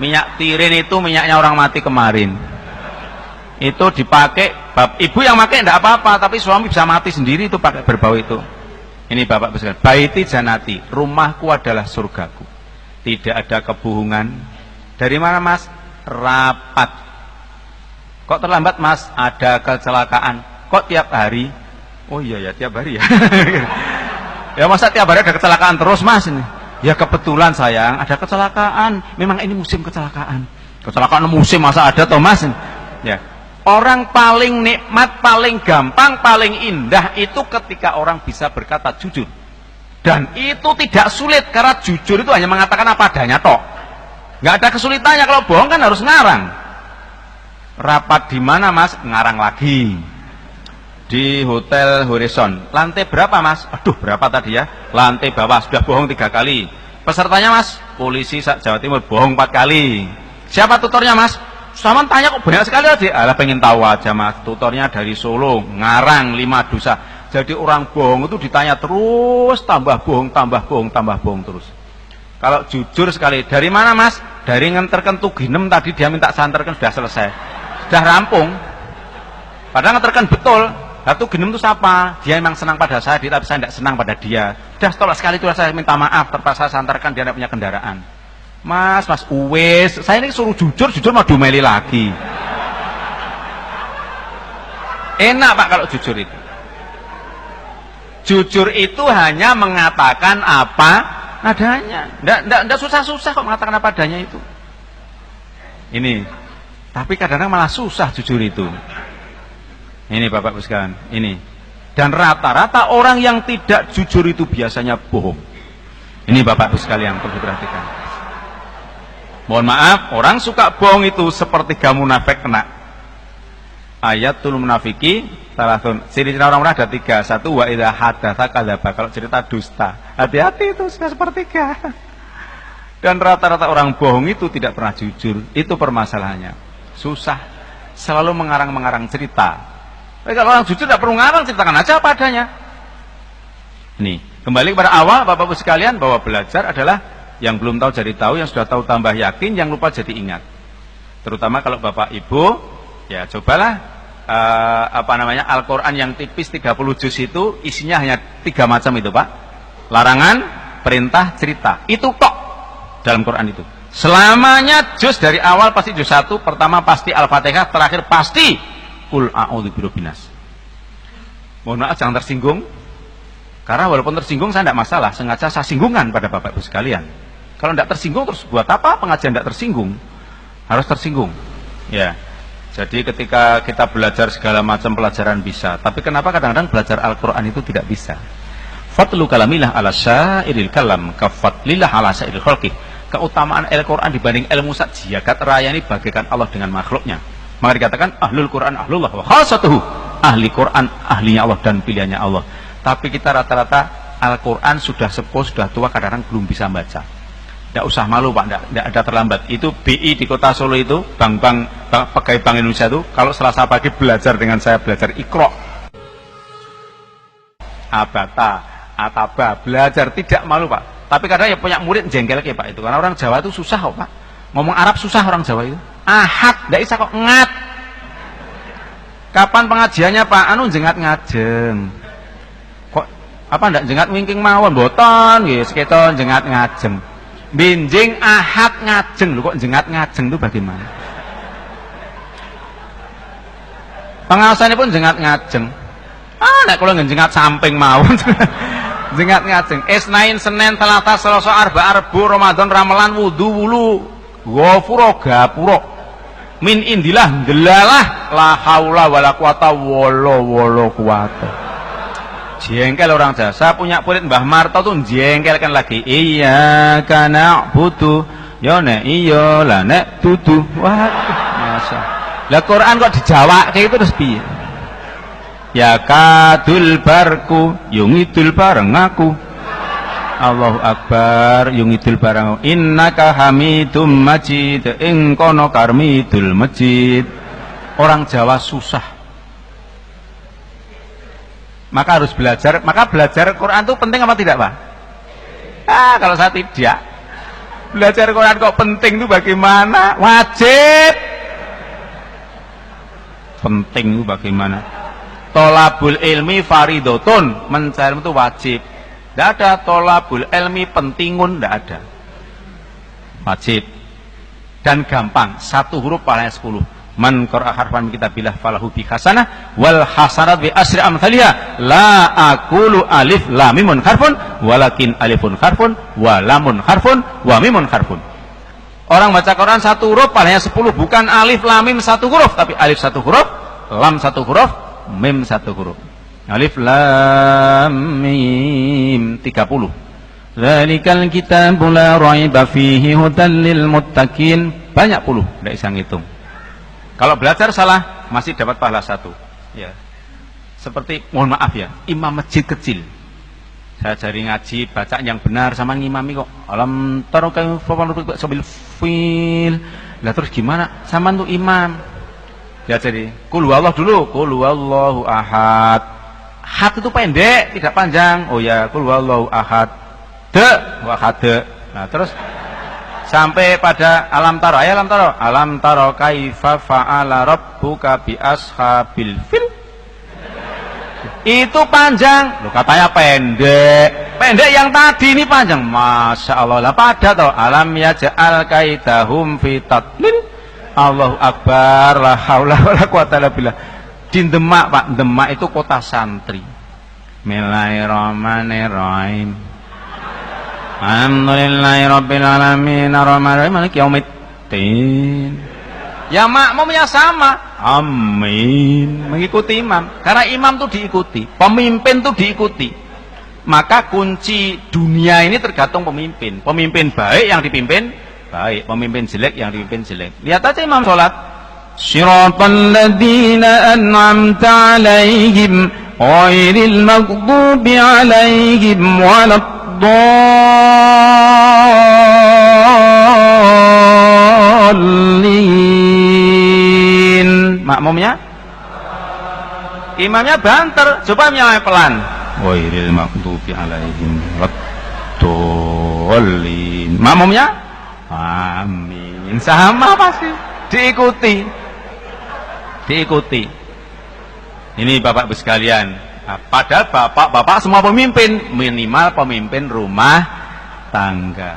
Minyak tirin itu minyaknya orang mati kemarin. Itu dipakai, ibu yang pakai tidak apa-apa, tapi suami bisa mati sendiri itu pakai berbau itu. Ini Bapak besar. Baiti janati, rumahku adalah surgaku. Tidak ada kebohongan. Dari mana Mas? Rapat. Kok terlambat Mas? Ada kecelakaan. Kok tiap hari? Oh iya ya, tiap hari ya. Ya masa tiap hari ada kecelakaan terus Mas ini? Ya kebetulan sayang, ada kecelakaan. Memang ini musim kecelakaan. Kecelakaan musim masa ada toh Mas? Ya. Orang paling nikmat, paling gampang, paling indah itu ketika orang bisa berkata jujur. Dan itu tidak sulit karena jujur itu hanya mengatakan apa adanya toh. Nggak ada kesulitannya. Kalau bohong kan harus ngarang. Rapat di mana Mas? Ngarang lagi. Di Hotel Horizon. Lantai berapa Mas? Aduh berapa tadi ya? Lantai bawah, sudah bohong 3 kali. Pesertanya Mas? Polisi Jawa Timur, bohong 4 kali. Siapa tutornya Mas? Saman tanya kok banyak sekali adik. Alah pengen tahu aja mas. Tutornya dari Solo, Ngarang, 5 dosa. Jadi orang bohong itu ditanya terus, tambah bohong, tambah bohong, tambah bohong terus. Kalau jujur sekali, dari mana mas? Dari ngenterkan Tuginem tadi dia minta santerkan sudah selesai, sudah rampung. Padahal ngenterkan betul. Tuginem itu siapa? Dia memang senang pada saya, tapi saya tidak senang pada dia. Sudah tolak sekali itu saya minta maaf, terpaksa santerkan dia tidak punya kendaraan. Mas uwes, saya ini suruh jujur mau dumeli lagi. Enak pak kalau jujur itu. Jujur itu hanya mengatakan apa adanya. Nggak susah-susah kok mengatakan apa adanya itu. Ini. Tapi kadang-kadang malah susah jujur itu. Ini Bapak Ibu sekalian, ini. Dan rata-rata orang yang tidak jujur itu biasanya bohong. Ini Bapak Ibu sekalian perlu diperhatikan. Mohon maaf, orang suka bohong itu sepertiga munafik kena. Ayatul munafiki salatun. Ciri-ciri orang munafik ada 3. 1, wa idza hadatsa kadzaba. Kalau cerita dusta. Hati-hati itu sudah sepertiga. Dan rata-rata orang bohong itu tidak pernah jujur. Itu permasalahannya. Susah. Selalu mengarang-mengarang cerita. Tapi kalau orang jujur tidak perlu ngarang, ceritakan aja apa adanya. Nih, kembali kepada awal Bapak Ibu sekalian bahwa belajar adalah yang belum tahu jadi tahu, yang sudah tahu tambah yakin, yang lupa jadi ingat. Terutama kalau Bapak Ibu, ya cobalah Al-Quran yang tipis 30 juz itu isinya hanya 3 macam itu Pak. Larangan, perintah, cerita. Itu tok dalam Quran itu. Selamanya juz dari awal pasti juz 1, pertama pasti Al-Fatihah, terakhir pasti Qul a'udzu birabbin nas. Mohon maaf jangan tersinggung. Karena walaupun tersinggung saya tidak masalah, sengaja saya singgungan pada Bapak Ibu sekalian. Kalau tidak tersinggung terus buat apa pengajian tidak tersinggung? Harus tersinggung. Ya. Jadi ketika kita belajar segala macam pelajaran bisa, tapi kenapa kadang-kadang belajar Al-Qur'an itu tidak bisa? Fadlu kalamillah ala syairil kalam ka fadlillah ala syairil khalqi. Keutamaan Al-Qur'an dibanding ilmu jagat raya ini bagaikan Allah dengan makhluknya. Maka dikatakan ahlul Qur'an ahlullah wa khassatuhu. Ahli Qur'an ahlinya Allah dan pilihannya Allah. Tapi kita rata-rata Al-Quran sudah sepuh, sudah tua, kadang-kadang belum bisa baca. Tidak usah malu Pak, tidak ada terlambat. Itu BI di kota Solo itu, pegawai Bank Indonesia itu, kalau Selasa pagi belajar dengan saya, belajar Iqra, Abata, Ataba, belajar, tidak malu Pak. Tapi kadang ya punya murid jengkel ya Pak itu, karena orang Jawa itu susah kok Pak. Ngomong Arab susah orang Jawa itu. Ahad, tidak bisa kok, ngat. Kapan pengajiannya Pak? Jengat ngajeng. Apa ndak jengat wingking mawon boten nggih seketon jengat ngajeng. Binjing ahad ngajeng lho kok jengat ngajeng itu bagaimana? Pengawasannya pun jengat ngajeng. Nek kula jengat samping mawon. Jengat ngajeng. Isnain Senin Selasa Selasa Arba Arbu Ramadan Ramelan wudu wulu ghafura gapura. Min indilah delalah la haula wala quwata wala quwata. Jengkel orang jasa punya murid Mbah Marto tuh jengkelkan lagi. Iya kana butuh yo nek iya lah nek dudu. Waduh masa lah Quran kok dijawab kayak itu terus piye? Ya kadul barku yungidul bareng aku. Allahu Akbar yungidul bareng innaka hamidum majid ing kono karmidul majid. Orang Jawa susah. Maka harus belajar, maka belajar Quran itu penting apa tidak Pak? Kalau saya tidak belajar Quran kok penting itu bagaimana? Wajib. Penting itu bagaimana? Tolabul ilmi faridotun, mencari itu wajib. Tidak ada tolabul ilmi pentingun, tidak ada. Wajib. Dan gampang, 1 huruf pahalanya 10. Man qara'a harfan min kitabillah falahu bi hasanah wal hasanat bi asri amsalha la aqulu alif lam mim harfun walakin alifun harfun wa lamun harfun wa mimun harfun. Orang baca Quran 1 huruf pahalanya 10, bukan alif lam mim 1 huruf, tapi alif 1 huruf, lam 1 huruf, mim 1 huruf. Alif lam mim 30. Dzalikal kitabu la raiba fihi hudal lil muttaqin. Banyak puluh, tidak bisa ngitung. Kalau belajar salah masih dapat pahala 1. Ya. Seperti mohon maaf ya, imam masjid kecil. Saya cari ngaji bacaan yang benar sama ngimami kok. Alam tarukai sabil fil Lah terus gimana? Sampean tuh imam. Ya jadi, qul huwallahu dulu, qul huwallahu ahad. Ahad itu pendek, tidak panjang. Oh ya, qul huwallahu ahad. Wa ahad. Nah, terus sampai pada alam taro. Ayo alam taro. Alam taro kaifa fa'ala rabbuka bi ashabil fil. Itu panjang. Loh katanya pendek. Pendek yang tadi ini panjang. Masya Allah. Lah pada toh alam yaj'al kaidahum fi tadlil. Allahu Akbar, la haula wala quwata illa billah. Di Demak, Pak. Demak itu kota santri. Bismillahirrahmanirrahim. Alhamdulillahirabbil alamin arrahmanirrahim maliki yaumiddin. Ya makmumnya sama. Amin. Mengikuti imam. Karena imam itu diikuti, pemimpin itu diikuti. Maka kunci dunia ini tergantung pemimpin. Pemimpin baik yang dipimpin baik, pemimpin jelek yang dipimpin jelek. Lihat aja imam sholat. Shiratal ladzina an'amta 'alaihim ghairil maghdubi 'alaihim waladdallin. Makmumnya, imamnya banter, coba nyamai pelan. Ghairil maghdubi 'alaihim waladdallin. Makmumnya amin, sama pasti diikuti. Ini bapak-ibu sekalian. Nah, padahal bapak-bapak semua pemimpin, minimal pemimpin rumah tangga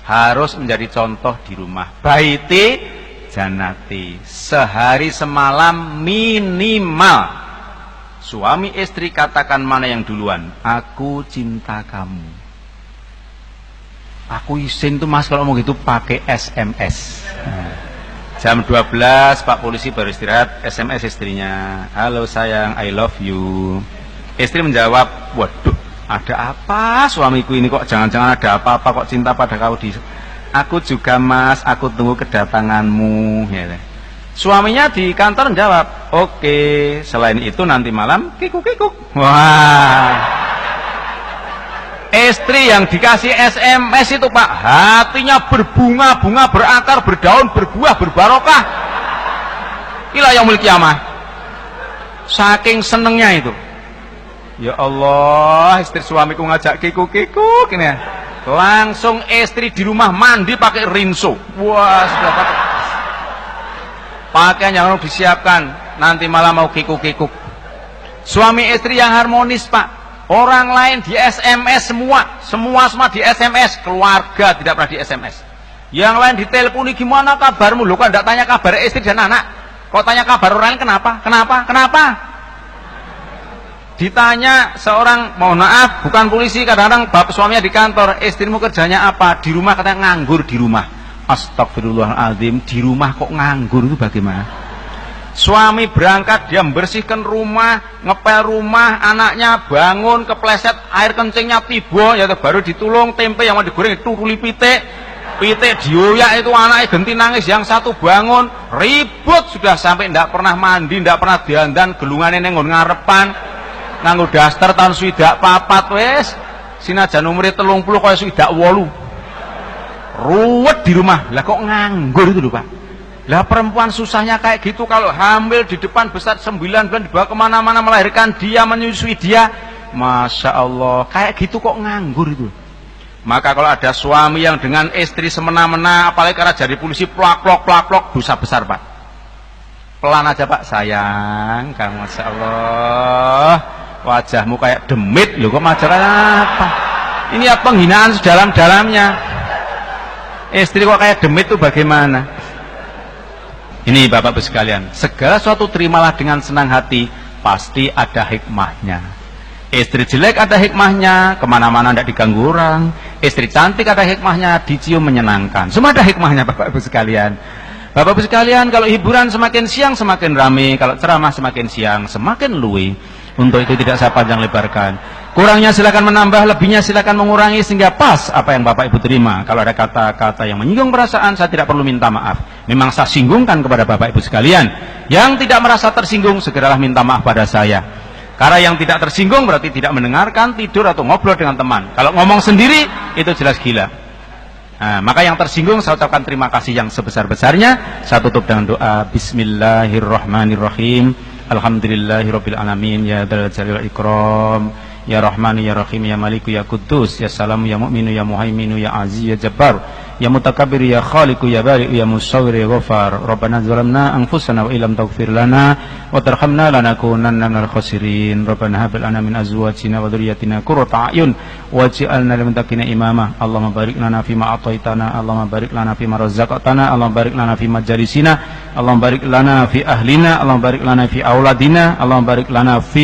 harus menjadi contoh di rumah. Baiti janati, sehari semalam minimal. Suami istri katakan mana yang duluan, aku cinta kamu. Aku izin tuh mas kalau mau gitu pakai SMS. Jam 12 Pak polisi baru istirahat, SMS istrinya, halo sayang, I love you. Istri menjawab, waduh ada apa suamiku ini kok jangan-jangan ada apa-apa kok cinta pada kau di. Aku juga mas, aku tunggu kedatanganmu. Ya. Suaminya di kantor menjawab, oke, selain itu nanti malam kikuk-kikuk. Wah. Istri yang dikasih SMS itu Pak, hatinya berbunga-bunga, berakar, berdaun, berbuah, berbarokah ila yaumil qiyamah. Saking senengnya itu. Ya Allah, istri suamiku ngajak kikuk-kikuk ini ya. Langsung istri di rumah mandi pakai rinso. Wah, sudah pakaian yang harus disiapkan, nanti malam mau kikuk-kikuk. Suami istri yang harmonis Pak. Orang lain di SMS semua di SMS, keluarga tidak pernah di SMS. Yang lain diteleponi, gimana kabarmu? Loh kok tidak tanya kabar istri dan anak? Kok tanya kabar orang lain? Kenapa? Ditanya seorang, mohon maaf, bukan polisi, kadang-kadang bapak suaminya di kantor, istrimu kerjanya apa? Di rumah, katanya nganggur di rumah. Astagfirullahaladzim, di rumah kok nganggur itu bagaimana? Suami berangkat, dia membersihkan rumah, ngepel rumah, anaknya bangun, kepleset, air kencingnya tiba, ya baru ditulung, tempe yang mau digoreng turuli pitik dioyak itu anaknya genti nangis, yang satu bangun, ribut sudah sampai tidak pernah mandi, tidak pernah diandan, gelungannya nengon ngarepan, nganggo daster tahun swidak papat wes, sinajan umure 30 kaya swidak 8, ruwet di rumah, lah kok nganggur itu lho Pak. Lah perempuan susahnya kayak gitu, kalau hamil di depan besar 9 bulan dibawa kemana-mana melahirkan dia, menyusui dia, Masya Allah, kayak gitu kok nganggur itu. Maka kalau ada suami yang dengan istri semena-mena, apalagi karena jadi polisi plak-plok, dosa besar Pak. Pelan aja Pak, sayang, kamu Masya Allah, wajahmu kayak demit, loh kok majalah apa? Ini ya penghinaan sedalam-dalamnya. Istri kok kayak demit itu bagaimana? Ini Bapak-Ibu sekalian, segala sesuatu terimalah dengan senang hati, pasti ada hikmahnya. Istri jelek ada hikmahnya, kemana-mana tidak diganggu orang. Istri cantik ada hikmahnya, dicium menyenangkan. Semua ada hikmahnya Bapak-Ibu sekalian. Bapak-Ibu sekalian, kalau hiburan semakin siang semakin ramai, kalau ceramah semakin siang semakin luwih. Untuk itu tidak saya panjang lebarkan. Kurangnya silakan menambah, lebihnya silakan mengurangi sehingga pas apa yang Bapak Ibu terima. Kalau ada kata-kata yang menyinggung perasaan, saya tidak perlu minta maaf. Memang saya singgungkan kepada Bapak Ibu sekalian. Yang tidak merasa tersinggung, segeralah minta maaf pada saya. Karena yang tidak tersinggung berarti tidak mendengarkan, tidur atau ngobrol dengan teman. Kalau ngomong sendiri, itu jelas gila. Nah, maka yang tersinggung saya ucapkan terima kasih yang sebesar-besarnya. Saya tutup dengan doa Bismillahirrahmanirrahim. Alhamdulillahirabbil alamin ya dzal jalali wal ikram. Ya Rahman ya Rahim ya Maliku ya Quddus ya Salam ya Mu'minu ya Muhaiminu ya Aziz ya Jabbar ya Mutakabbir ya Khaliqu ya Bari ya Musawwir ya Ghaffar. Rabbana zalamna anfusana wa illam taghfir lana wa tarhamna lanakunanna minal khasirin. Rabbana hab lana min azwajina wa dhurriyyatina qurrata a'yun waj'alna lil muttaqina imama. Allahumma barik lana fima ataitana, Allahumma barik lana fima razaqtana, Allahumma barik lana fi majalisina, Allahumma barik lana fi ahlina, Allahumma barik lana fi auladina, Allahumma barik lana fi